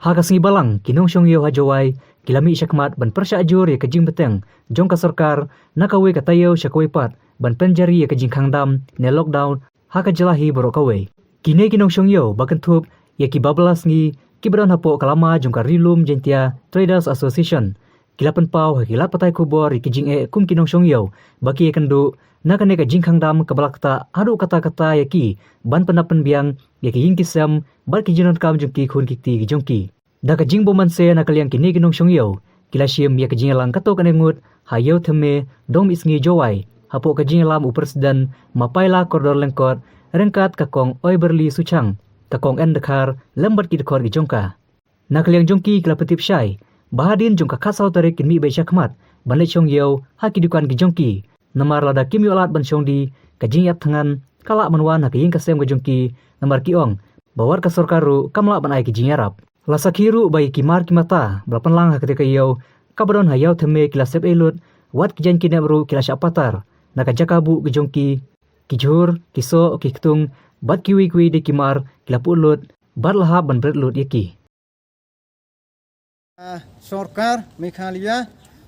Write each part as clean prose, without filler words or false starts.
Hagasngi balang kinong syong yo hajawai kilami syakmat ban persya ajur ya kajing beteng jong ka sarkar nakawe katayo syakwe pat ban penjari ya kajing khangdam ne lockdown haka jelahi borokawe. Kine kinong syong yo bakan thup ya ki bablas ngi kibran hapo kalama jong ka rilum jentia Traders Association kilapan pau hakila patai kubor ya kajing kum kinong syong yo baki kandu nakane kajing khangdam kabalakta adu kata-kata ya ki ban penapen biang ya ki hingkisam bar ki jinon kam jong ki khun kikti jong ki da kajing boman se nakaliang kini kinong syong yo kila syem ya kajing lang kato kanengut hayo theme dom isngi jowai hapo kajing lam upresiden mapaila kordor lengkot rengkat kakong oi berli suchang kakong endekar lembat ki dekor gi jongka nakaliang jongki kila petip syai bahadin jongka khasau tarik kinmi bai syakmat banle syong yo haki dukan gi jongki namar lada kim yolat ban syong di kajing yap tangan kala manwan haki ying kasem gi jongki namar kiong bawar ka sorkaru kamla ban ai kajing yarap lasakiru bai kimar kimata belapan lang hakete kayo kabadon hayau theme kila sep elut wat kijan kinabru kila syapatar nakajakabu gi jongki kijur kiso kiktung bat kiwi kiwi de kimar kila pulut bat lahab ban bretlut yaki Sorkar Mekhalia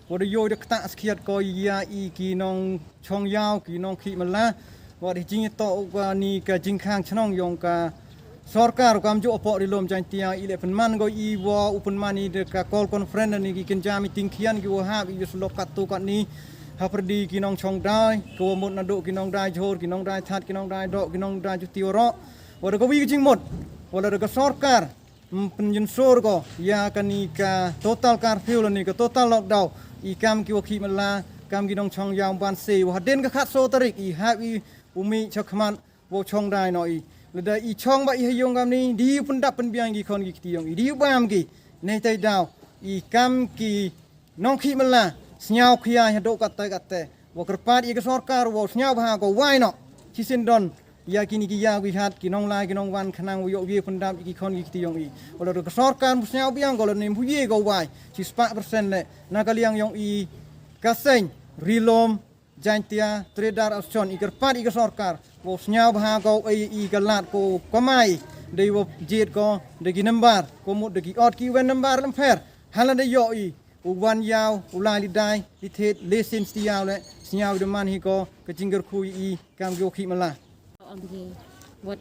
wada yo de kta skiat ko ya i ki nong chong yao ki nong khi mala wada jing to wa ni ka jing khang chnong yong ka Sorkar kam jo opo rilom jan tia ile penman go i wa upen mani de ka call conference ni ki kenja meeting khian ki wa ha i slok kat tu kat ni ha perdi ki nong chong dai ko mot na do ki nong dai jhor ki nong dai that ki nong dai do ki nong dai ju ti ro wada ko wi jing mot wada de ka Sorkar penjensur ko ya kanika total curfew ni ka total lockdown i kam ki wakhi mala kam ki nong chong yang ban se wa den ka khat so tarik i ha i umi chakman wo chong dai no i leda i chong ba i hayong kam ni di pendap penbiang ki kon ki tiong i di bam ki nei tai daw i kam ki nong khi mala snyau khia do kate wo kerpat i ka sarkar wo snyau ba ko wai no chi sin don ya kini ki ya wi hat ki nong lai ki nong wan khanang wi yo wi pendam ki kon ki tiong i wala do sarkar snyau biang ko le nim huye ko wai chi 4% le na kaliang yong i kaseng rilom jantia trader option i kerpat i ka sarkar wo snyau ba ko i galat ko komai dei wo jet ko de ki nambar ko mut de ki ot ki wen nambar lam pher halan de yo i wan yaw ulai lidai li thet lesin stiaw le snyau de man hi ko ka jingger khu i kam yo khi mala buat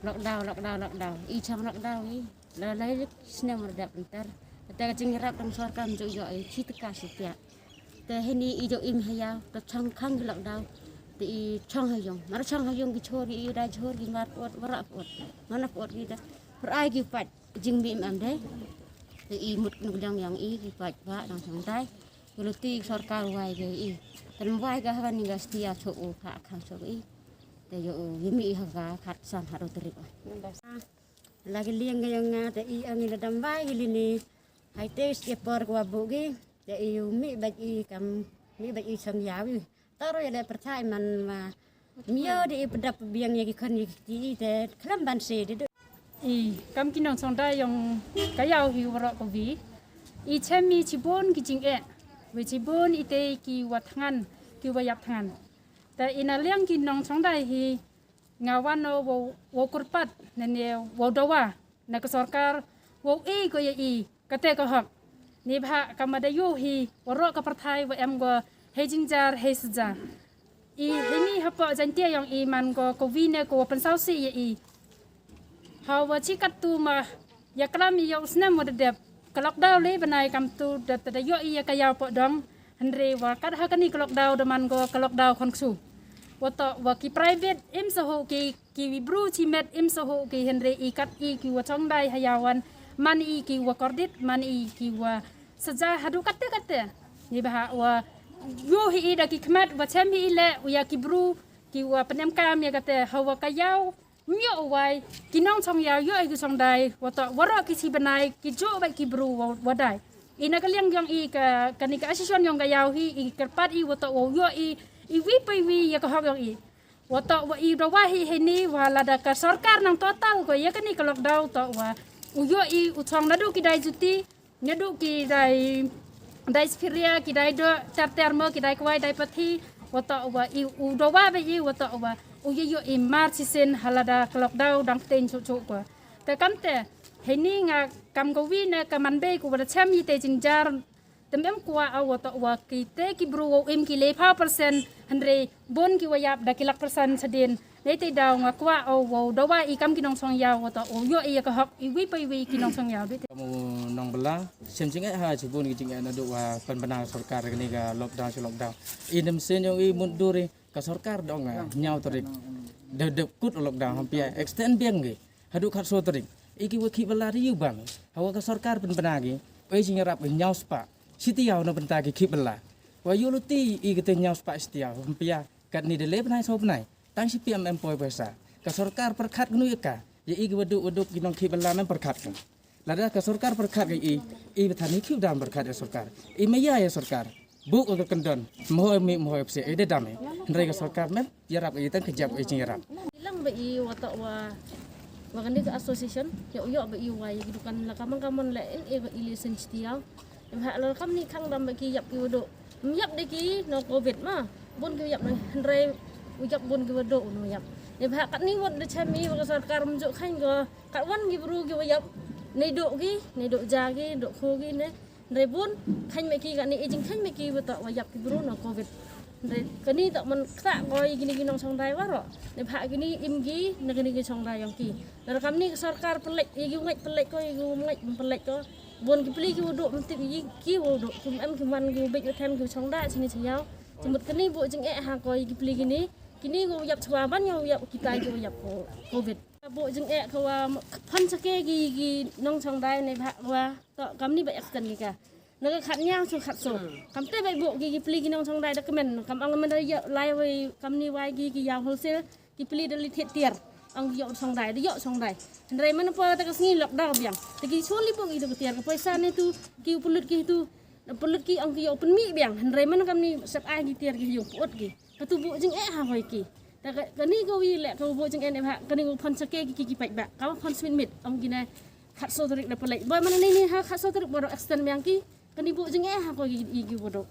lockdown i chang lockdown i la lai sne mar dap ntar ta kacing rap dang sarkar jo yo i chi taka sitia te hini i jo im haya ta chang khang lockdown ti chang hayong mar chang hayong ki chori i da chor ki ngat pot wara pot mana pot ki ta per ai ki pat jing bi am dai ti i mut nuk dang yang i ki pat ba dang sang tai lu ti sarkar wai ge i tan wai ga han ni ga stia cho u kha khang so i te yo yimi haga khat san haro terik lagi liang ga yang te i angin dam bai gilini hai te sti por kwa bugi te i mi ba i kam mi ba i sang yawi taro ya de percaya man ma mio de pedap biang ya ki kan ki te klam ban se de i kam kinong song da yong ka yaw hi wara ko vi i chemi chibon ki jing e we chibon i te ki wat ngan ki wa yap ngan ta ina liang ki nong chong dai hi ngawan no wo kurpat nene wo dawa na ka sarkar wo e ko ya i kate ko hak ni bha kamada yu hi waro ka parthai wa em go he jingjar he sja i hini hapo jantia yang i man go ko vi ne ko pen sau si ya i hawa chikat tu ma ya klam i yo snem mo de ka lockdown le banai kam tu da yo i ya ka yaw po dong andre wa kad ha kani ka lockdown de man go ka lockdown khon su wato wa ki private im so ho ki bru chi met im so ho ki henry i kat i ki wa chong dai hayawan man i ki wa kordit man i ki wa saja hadu kate ni ba wa yo hi da ki kmat wa chem hi le ya ki bru ki wa penem kam ya kate hawa kayaw myo wai ki nong chong ya yo i ki chong dai wato waro ki si banai ki jo ba ki bru wa dai ina kaliang yang i ka kanika asison yang kayaw hi i kerpat i wato wo yo i wi ya ka hok yang i wato wa i do wa hi ni wala da ka sarkar nang total ko ya kani ka lockdown to wa uyo i utong nadu ki dai juti nadu ki dai spiria ki dai do termo ki dai kwai dai pathi wato wa i u do wa ba i wato wa uyo yo i mar si sen halada ka lockdown dang ten chu ko te kam te ini nga kam gowi na kamanbe ku bercam ite jinjar temem kuwa awat wa kite ki bru im ki le pa persen andre bon ki wayap da kilak persen sedin nete daw nga kuwa aw dawa i kam kinong song yaw wa o yo i ka hok i wi pa wi kinong song yaw de kamu nong belang sem jingai ha jibun ki jingai na do wa penbenar sarkar ni ga lockdown inem sen yang i munduri ka sarkar dong nyaw terik de kut lockdown hampir extend biang ge hadu khat so terik iki wa ki belari yu bang hawa ka sarkar penbenar ge oi jingai rap nyaw spa sitiaw na pentagi ki bela wa yuluti i kete nyaw spa sitiaw hampir kat ni de le penai so penai tang si piam employ biasa ka sarkar perkhat gnu ka ya i waduk kinong ki bela men perkhat kan lada ka sarkar perkhat ge i bethani ki dam perkhat ya sarkar i meya ya sarkar buk untuk kendon mohoy mi mohoy pse ide dame ndrai ka sarkar men yarap i tan kejap i jingarap Ilang ba i wata wa kan ka association yo ba i wai gidukan la kamang la e ba ilisen setiau em ha la kam ni khang dam ba ki yap ki wodo yap de ki no covid ma bon ki yap ndrai ujak bon ki wodo no yap em ha kat ni wot de chami wa sarkar mjuk khain go kat wan ki bru ki yap nei do ja gi do kho gi ne ndrai bon khain me ki ga ni e jing khain me ki wata wa yap ki bru no covid kini tak men tak koi gini nong song dai waro ne pha gini imgi ne gini song dai yang ki dar kam ni sarkar pelek igi ngai pelek ko igi ngai pelek ko bon ki pli ki wodo mti ki wodo kum am ki man ki bek them ki song dai sini siau jemut kini bu jeng ha koi ki pli kini go yap chwa ban yo yap kita ki yap covid bu jeng ko wa phan sake gi nong song dai ne pha wa to kam ni ba extend ki ka nó khát nhau cho khát sổ cắm tê vậy bộ cái pli cái nông trong đây đó cái mình cắm ông mình đây lai với cắm ni vai cái giàu wholesale cái pli đó li thiệt tiền ông dọn trong đây đó dọn trong đây đây mình phải ta cái gì lọc đào biang thì cái số li bộ cái tiền cái पैसा này tu cái pulut cái ông cái open mi biang đây mình cắm ni sắp ai cái tiền cái dùng pulut cái tu bộ chừng hà hỏi cái này có gì lẽ cái bộ chừng em hạ cái này có phân sake cái bạch bạc cái phân smith mít ông cái này khát sổ được là phải bởi mình này ha khát sổ được bộ extend biang cái kan ibu jeng ha ko igi bodo